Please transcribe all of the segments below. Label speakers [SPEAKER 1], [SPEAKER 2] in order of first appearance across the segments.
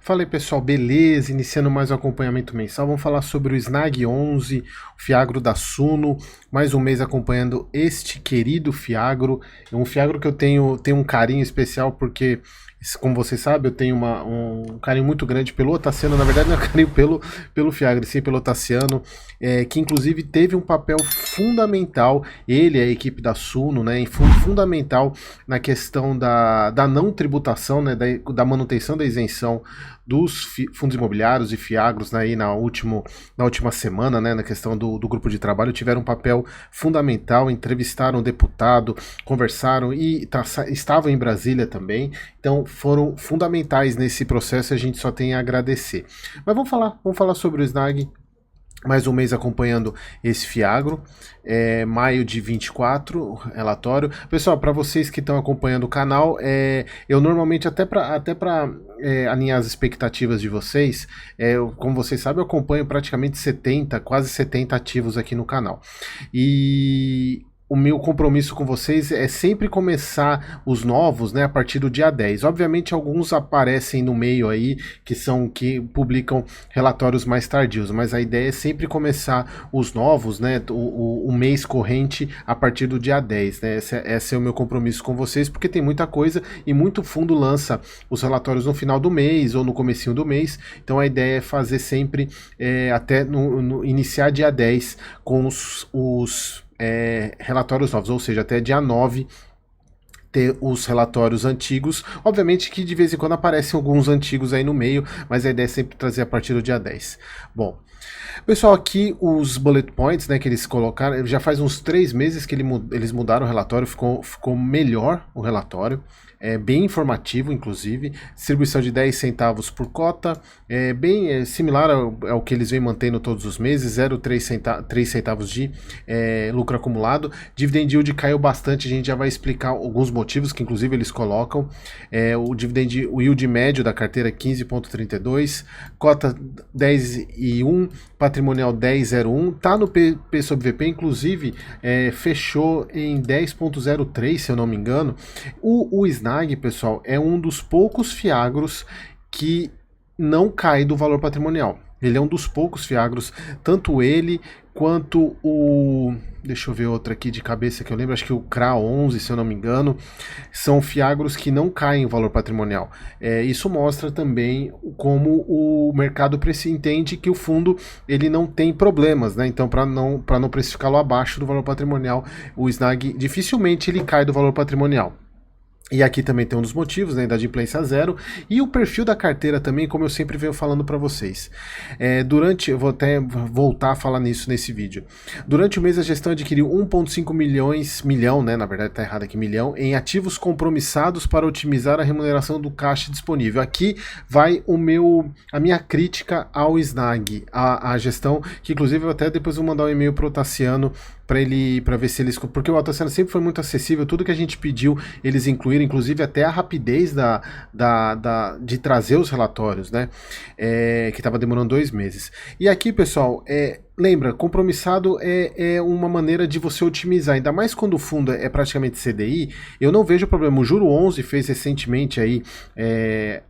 [SPEAKER 1] Fala aí pessoal, beleza? Iniciando mais um acompanhamento mensal, vamos falar sobre o Snag 11, o Fiagro da Suno, mais um mês acompanhando este querido Fiagro, é um Fiagro que eu tenho um carinho especial porque, como vocês sabem, eu tenho um carinho muito grande pelo Otaciano, na verdade não é carinho pelo Fiagro, sim pelo Otaciano, que inclusive teve um papel fundamental, ele e a equipe da Suno, né, fundamental na questão da não tributação, né, da manutenção da isenção dos fundos imobiliários e fiagros, né, aí na última semana, né, na questão do grupo de trabalho, tiveram um papel fundamental, entrevistaram o deputado, conversaram e estavam em Brasília também, então foram fundamentais nesse processo e a gente só tem a agradecer. Mas vamos falar sobre o Snag. Mais um mês acompanhando esse Fiagro, maio de 24, relatório. Pessoal, para vocês que estão acompanhando o canal, eu normalmente, até para alinhar as expectativas de vocês, como vocês sabem, eu acompanho praticamente 70, quase 70 ativos aqui no canal. E o meu compromisso com vocês é sempre começar os novos, né, a partir do dia 10. Obviamente alguns aparecem no meio aí, que publicam relatórios mais tardios, mas a ideia é sempre começar os novos, né, o mês corrente a partir do dia 10, né, esse é o meu compromisso com vocês, porque tem muita coisa e muito fundo lança os relatórios no final do mês ou no comecinho do mês, então a ideia é fazer sempre até iniciar dia 10 com os relatórios novos, ou seja, até dia 9 ter os relatórios antigos, obviamente que de vez em quando aparecem alguns antigos aí no meio, mas a ideia é sempre trazer a partir do dia 10. Bom, pessoal, aqui os bullet points, né, que eles colocaram, já faz uns 3 meses que eles mudaram o relatório, ficou melhor o relatório, bem informativo, inclusive, distribuição de 10 centavos por cota, bem similar ao que eles vêm mantendo todos os meses, 0,3 centavos de lucro acumulado. Dividend yield caiu bastante, a gente já vai explicar alguns motivos que inclusive eles colocam. O yield médio da carteira 15,32, cota 10,1, patrimonial 10,01, tá no P sobre VP, inclusive fechou em 10,03, se eu não me engano. O Snag, pessoal, é um dos poucos fiagros que não cai do valor patrimonial. Ele é um dos poucos fiagros, tanto ele quanto o... Deixa eu ver outro aqui de cabeça que eu lembro, acho que o CRA 11, se eu não me engano, são fiagros que não caem em valor patrimonial. Isso mostra também como o mercado entende que o fundo ele não tem problemas, né? Então, para não precificá-lo abaixo do valor patrimonial, o Snag dificilmente ele cai do valor patrimonial. E aqui também tem um dos motivos, né, da inadimplência zero, e o perfil da carteira também, como eu sempre venho falando para vocês. Eu vou até voltar a falar nisso nesse vídeo. Durante o mês a gestão adquiriu 1,5 milhão, né, na verdade tá errado aqui, milhão, em ativos compromissados para otimizar a remuneração do caixa disponível. Aqui vai a minha crítica ao Snag, a gestão, que inclusive eu até depois vou mandar um e-mail pro Otaciano para ver se eles... Porque o Otaciano sempre foi muito acessível, tudo que a gente pediu eles incluíram, inclusive até a rapidez de trazer os relatórios, né? Que estava demorando 2 meses. E aqui, pessoal, lembra, compromissado é uma maneira de você otimizar, ainda mais quando o fundo é praticamente CDI, eu não vejo problema. O Juro 11 fez recentemente aí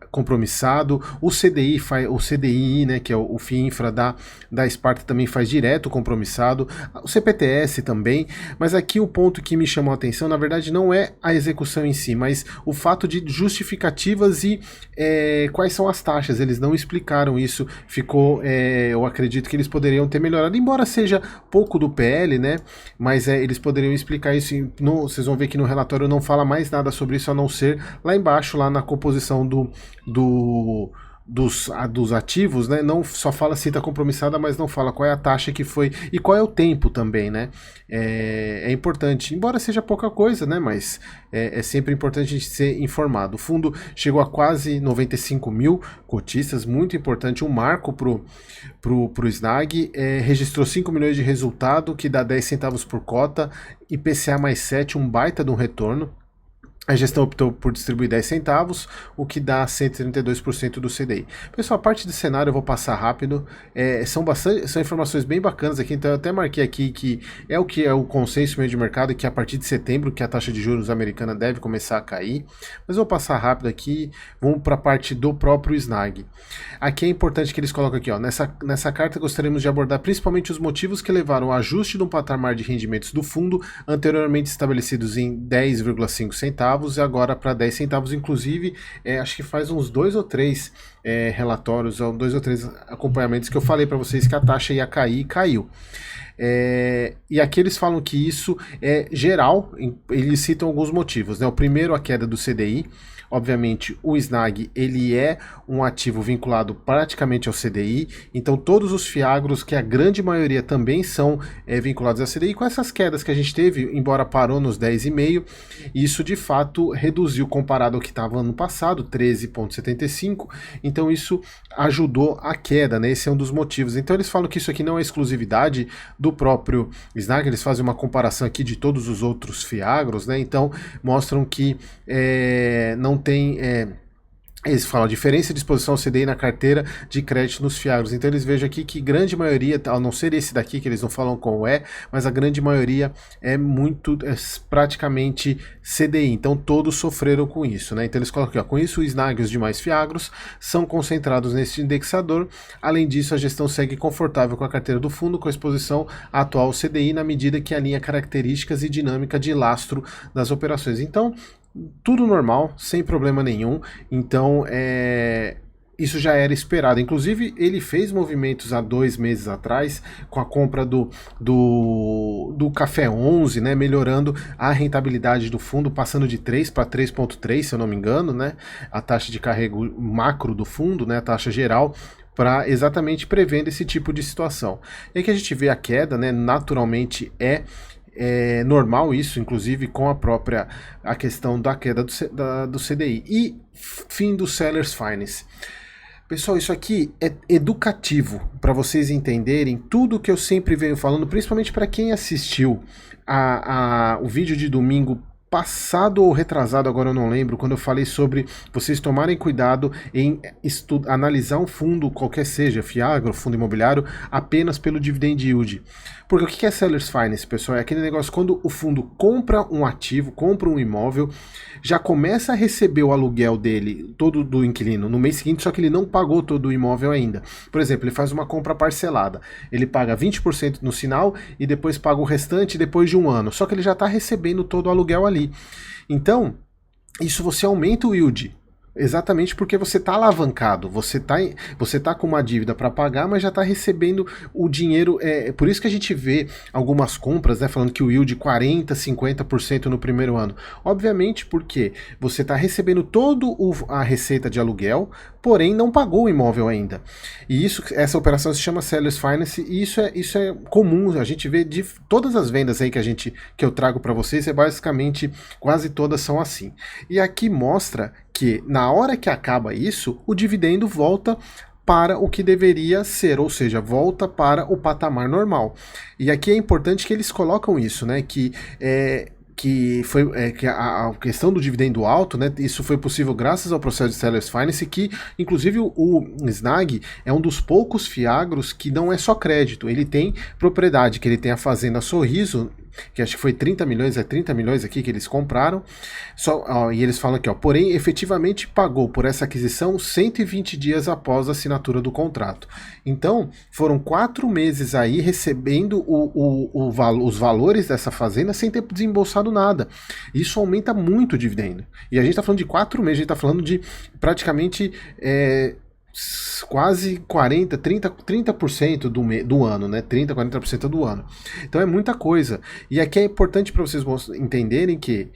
[SPEAKER 1] compromissado, o CDI, né, que é o FIINFRA da Sparta também faz direto compromissado, o CPTS também, mas aqui o ponto que me chamou a atenção, na verdade, não é a execução em si, mas o fato de justificativas e quais são as taxas. Eles não explicaram isso, eu acredito que eles poderiam ter melhorado, embora seja pouco do PL, né, mas eles poderiam explicar isso, vocês vão ver que no relatório não fala mais nada sobre isso, a não ser lá embaixo, lá na composição dos ativos, né? Não só fala se está compromissada, mas não fala qual é a taxa que foi e qual é o tempo também, né? É importante, embora seja pouca coisa, né? Mas é sempre importante a gente ser informado. O fundo chegou a quase 95 mil cotistas, muito importante, um marco pro Snag, registrou 5 milhões de resultado, que dá 10 centavos por cota, IPCA mais 7, um baita de um retorno. A gestão optou por distribuir 10 centavos, o que dá 132% do CDI. Pessoal, a parte de cenário eu vou passar rápido. São informações bem bacanas aqui, então eu até marquei aqui que é o consenso meio de mercado, que a partir de setembro que a taxa de juros americana deve começar a cair. Mas eu vou passar rápido aqui, vamos para a parte do próprio Snag. Aqui é importante que eles colocam aqui, ó, nessa carta gostaríamos de abordar principalmente os motivos que levaram ao ajuste de um patamar de rendimentos do fundo anteriormente estabelecidos em 10,5 centavos e agora para 10 centavos, inclusive, acho que faz uns 2 ou 3 relatórios, ou 2 ou 3 acompanhamentos que eu falei para vocês que a taxa ia cair e caiu. E aqui eles falam que isso é geral, eles citam alguns motivos, né? O primeiro, a queda do CDI. Obviamente, o Snag ele é um ativo vinculado praticamente ao CDI, então todos os fiagros, que a grande maioria também são vinculados ao CDI, com essas quedas que a gente teve, embora parou nos 10,5, isso de fato reduziu comparado ao que estava ano passado, 13,75, então isso ajudou a queda, né? Esse é um dos motivos. Então eles falam que isso aqui não é exclusividade do próprio Snag, eles fazem uma comparação aqui de todos os outros fiagros, né? Então mostram que não tem. Eles falam a diferença de exposição ao CDI na carteira de crédito nos fiagros. Então eles vejam aqui que grande maioria, a não ser esse daqui, que eles não falam qual mas a grande maioria é praticamente CDI. Então todos sofreram com isso, né? Então eles colocam aqui, ó, com isso o Snag e os demais fiagros são concentrados nesse indexador. Além disso, a gestão segue confortável com a carteira do fundo, com a exposição atual ao CDI, na medida que alinha características e dinâmica de lastro das operações. Então, tudo normal, sem problema nenhum. Então, isso já era esperado. Inclusive, ele fez movimentos há 2 meses atrás com a compra do Café 11, né, melhorando a rentabilidade do fundo, passando de 3 para 3,3, se eu não me engano, né, a taxa de carrego macro do fundo, né, a taxa geral, para exatamente prevendo esse tipo de situação. E aí que a gente vê a queda, né, naturalmente é normal isso, inclusive com a questão da queda do CDI. E fim do Sellers Finance. Pessoal, isso aqui é educativo para vocês entenderem tudo que eu sempre venho falando, principalmente para quem assistiu o vídeo de domingo passado ou retrasado, agora eu não lembro, quando eu falei sobre vocês tomarem cuidado em analisar um fundo, qualquer seja, fiagro, fundo imobiliário, apenas pelo dividend yield. Porque o que é Sellers Finance, pessoal? É aquele negócio quando o fundo compra um ativo, compra um imóvel, já começa a receber o aluguel dele, todo do inquilino, no mês seguinte, só que ele não pagou todo o imóvel ainda. Por exemplo, ele faz uma compra parcelada, ele paga 20% no sinal e depois paga o restante depois de 1 ano, só que ele já está recebendo todo o aluguel ali. Então, isso você aumenta o yield. Exatamente porque você está alavancado, você tá com uma dívida para pagar, mas já está recebendo o dinheiro. Por isso que a gente vê algumas compras, né, falando que o yield 40%, 50% no primeiro ano. Obviamente porque você está recebendo toda a receita de aluguel, porém não pagou o imóvel ainda. E essa operação se chama Sellers Finance, e isso é comum, a gente vê de todas as vendas aí que eu trago para vocês, basicamente quase todas são assim. E aqui mostra que na hora que acaba isso, o dividendo volta para o que deveria ser, ou seja, volta para o patamar normal. E aqui é importante que eles colocam isso, né, que a questão do dividendo alto, né, isso foi possível graças ao processo de Sellers Finance, que inclusive o Snag é um dos poucos fiagros que não é só crédito, ele tem propriedade, que ele tem a fazenda Sorriso, que acho que foi 30 milhões, 30 milhões aqui que eles compraram, e eles falam aqui, ó, porém efetivamente pagou por essa aquisição 120 dias após a assinatura do contrato. Então, foram 4 meses aí recebendo os valores dessa fazenda sem ter desembolsado nada. Isso aumenta muito o dividendo. E a gente está falando de 4 meses, a gente está falando de praticamente quase 30% do ano, né? 30%, 40% do ano. Então é muita coisa. E aqui é importante para vocês entenderem que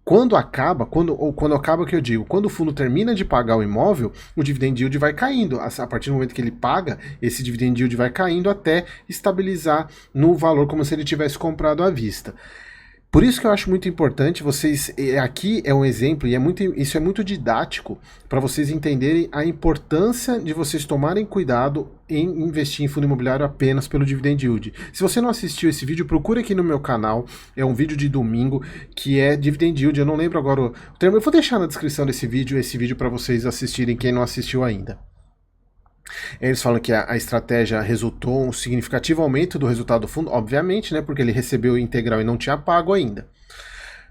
[SPEAKER 1] quando acaba o que eu digo, quando o fundo termina de pagar o imóvel, o dividend yield vai caindo. A partir do momento que ele paga, esse dividend yield vai caindo até estabilizar no valor como se ele tivesse comprado à vista. Por isso que eu acho muito importante vocês, aqui é um exemplo e isso é muito didático para vocês entenderem a importância de vocês tomarem cuidado em investir em fundo imobiliário apenas pelo dividend yield. Se você não assistiu esse vídeo, procure aqui no meu canal, é um vídeo de domingo que é dividend yield, eu não lembro agora o termo, eu vou deixar na descrição desse vídeo esse vídeo para vocês assistirem, quem não assistiu ainda. Eles falam que a estratégia resultou um significativo aumento do resultado do fundo, obviamente, né, porque ele recebeu integral e não tinha pago ainda.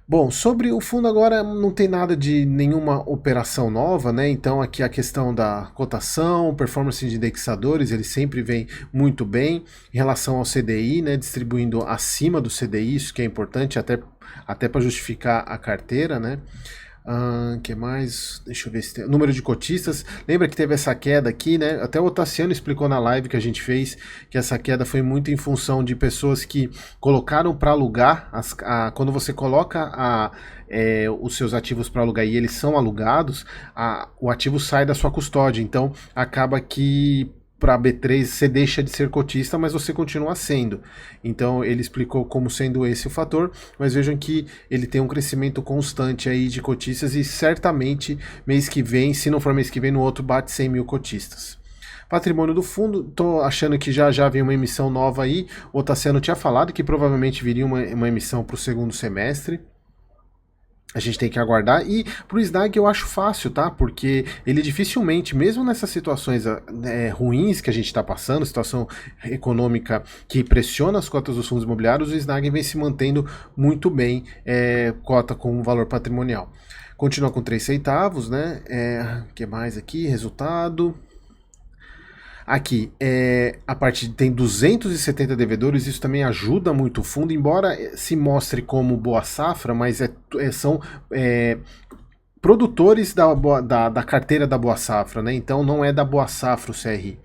[SPEAKER 1] Bom, sobre o fundo agora não tem nada de nenhuma operação nova, né? Então aqui a questão da cotação, performance de indexadores, ele sempre vem muito bem em relação ao CDI, né? Distribuindo acima do CDI, isso que é importante até para justificar a carteira, né? Que mais? Deixa eu ver se tem. Número de cotistas. Lembra que teve essa queda aqui, né? Até o Otaciano explicou na live que a gente fez que essa queda foi muito em função de pessoas que colocaram para alugar. Quando você coloca os seus ativos para alugar e eles são alugados, o ativo sai da sua custódia. Então acaba que para a B3 você deixa de ser cotista, mas você continua sendo. Então ele explicou como sendo esse o fator, mas vejam que ele tem um crescimento constante aí de cotistas e certamente mês que vem, se não for mês que vem, no outro bate 100 mil cotistas. Patrimônio do fundo, tô achando que já vem uma emissão nova aí. O Otaciano tinha falado que provavelmente viria uma emissão para o segundo semestre. A gente tem que aguardar, e pro SNAG eu acho fácil, tá? Porque ele dificilmente, mesmo nessas situações ruins que a gente está passando, situação econômica que pressiona as cotas dos fundos imobiliários, o SNAG vem se mantendo muito bem, cota com valor patrimonial. Continua com 3 centavos, né? Que mais aqui? Resultado. Aqui, a parte tem 270 devedores, isso também ajuda muito o fundo, embora se mostre como boa safra, mas são produtores da carteira da boa safra, né? Então não é da boa safra o CRI.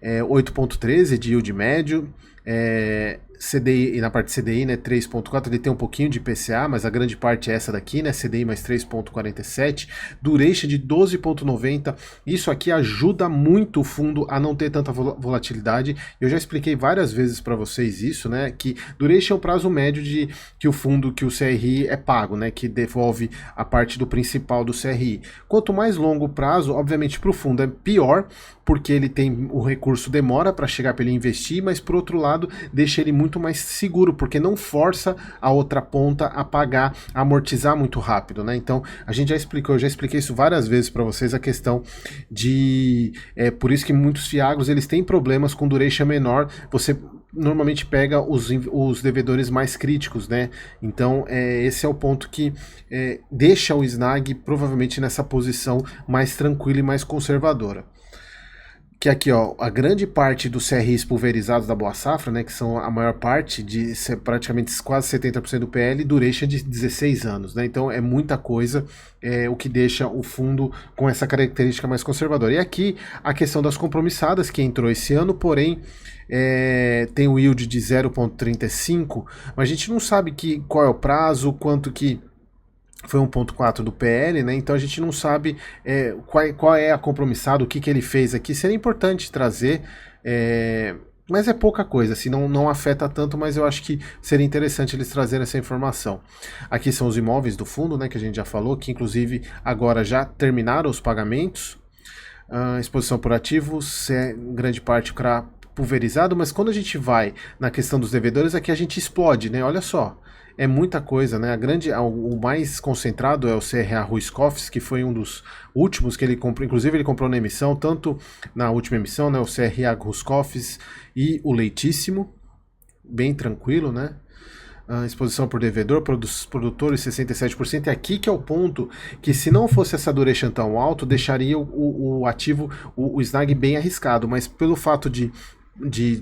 [SPEAKER 1] 8,13 de yield médio, CDI, e na parte de CDI, né, 3,4, ele tem um pouquinho de IPCA, mas a grande parte é essa daqui, né, CDI mais 3,47, duration de 12,90, isso aqui ajuda muito o fundo a não ter tanta volatilidade. Eu já expliquei várias vezes para vocês isso, né, que duration é o prazo médio que o CRI é pago, né, que devolve a parte do principal do CRI. Quanto mais longo o prazo, obviamente para o fundo é pior, porque ele tem o recurso demora para chegar para ele investir, mas por outro lado deixa ele muito mais seguro, porque não força a outra ponta a pagar, a amortizar muito rápido, né? Então a gente já explicou, eu já expliquei isso várias vezes para vocês, a questão de por isso que muitos fiagros eles têm problemas com duration menor. Você normalmente pega os devedores mais críticos, né? Então esse é o ponto que deixa o SNAG provavelmente nessa posição mais tranquila e mais conservadora. Que aqui, ó, a grande parte dos CRIs pulverizados da Boa Safra, né, que são a maior parte, de praticamente quase 70% do PL, duration de 16 anos, né, então é muita coisa, o que deixa o fundo com essa característica mais conservadora. E aqui a questão das compromissadas, que entrou esse ano, porém tem o yield de 0,35, mas a gente não sabe qual é o prazo, quanto que foi 1,4 do PL, né? Então a gente não sabe qual é a compromissada, o que ele fez aqui. Seria importante trazer, mas é pouca coisa, assim, não afeta tanto, mas eu acho que seria interessante eles trazerem essa informação. Aqui são os imóveis do fundo, né, que a gente já falou, que inclusive agora já terminaram os pagamentos. Exposição por ativos, grande parte para pulverizado, mas quando a gente vai na questão dos devedores, aqui a gente explode, né? Olha só. É muita coisa, né? O mais concentrado é o CRA Ruiskofs, que foi um dos últimos que ele comprou, inclusive ele comprou na emissão, tanto na última emissão, né? O CRA Ruiskofs e o Leitíssimo, bem tranquilo, né? Exposição por devedor, produtores 67%, e aqui que é o ponto que se não fosse essa duration tão alto, deixaria o ativo, o SNAG bem arriscado, mas pelo fato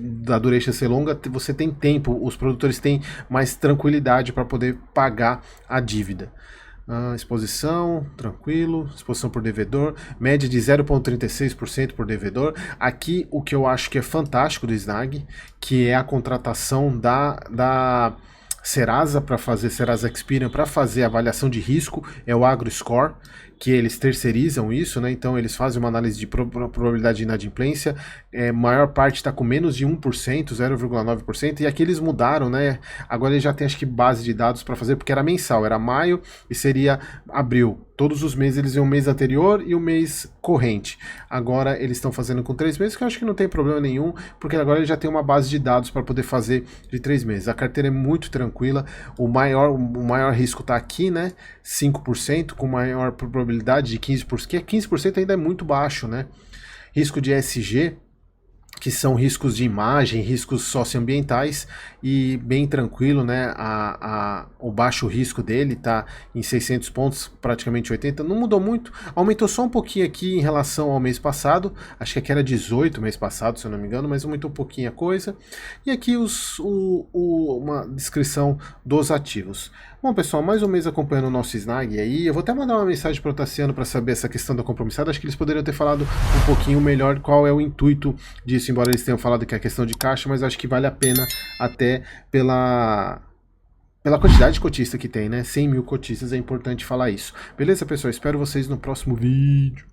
[SPEAKER 1] da duration ser longa, você tem tempo, os produtores têm mais tranquilidade para poder pagar a dívida. Exposição, tranquilo, exposição por devedor, média de 0,36% por devedor. Aqui o que eu acho que é fantástico do SNAG, que é a contratação da Serasa Experian para fazer avaliação de risco, é o AgroScore, que eles terceirizam isso, né? Então eles fazem uma análise de probabilidade de inadimplência, maior parte está com menos de 1%, 0,9%, e aqui eles mudaram, né? Agora eles já tem, acho que, base de dados para fazer, porque era mensal, era maio e seria abril. Todos os meses eles iam o mês anterior e o mês corrente. Agora eles estão fazendo com 3 meses, que eu acho que não tem problema nenhum, porque agora eles já tem uma base de dados para poder fazer de 3 meses. A carteira é muito tranquila, o maior risco está aqui, né? 5%, com maior probabilidade de 15%, que 15% ainda é muito baixo, né? Risco de ESG, que são riscos de imagem, riscos socioambientais, e bem tranquilo, né? O baixo risco dele está em 600 pontos, praticamente 80, não mudou muito, aumentou só um pouquinho aqui em relação ao mês passado, acho que aqui era 18 mês passado, se eu não me engano, mas aumentou um pouquinho a coisa. E aqui uma descrição dos ativos. Bom, pessoal, mais um mês acompanhando o nosso Snag aí. Eu vou até mandar uma mensagem para o Tassiano para saber essa questão da compromissada. Acho que eles poderiam ter falado um pouquinho melhor qual é o intuito disso, embora eles tenham falado que é questão de caixa, mas acho que vale a pena até pela quantidade de cotista que tem, né? 100 mil cotistas, é importante falar isso. Beleza, pessoal? Espero vocês no próximo vídeo.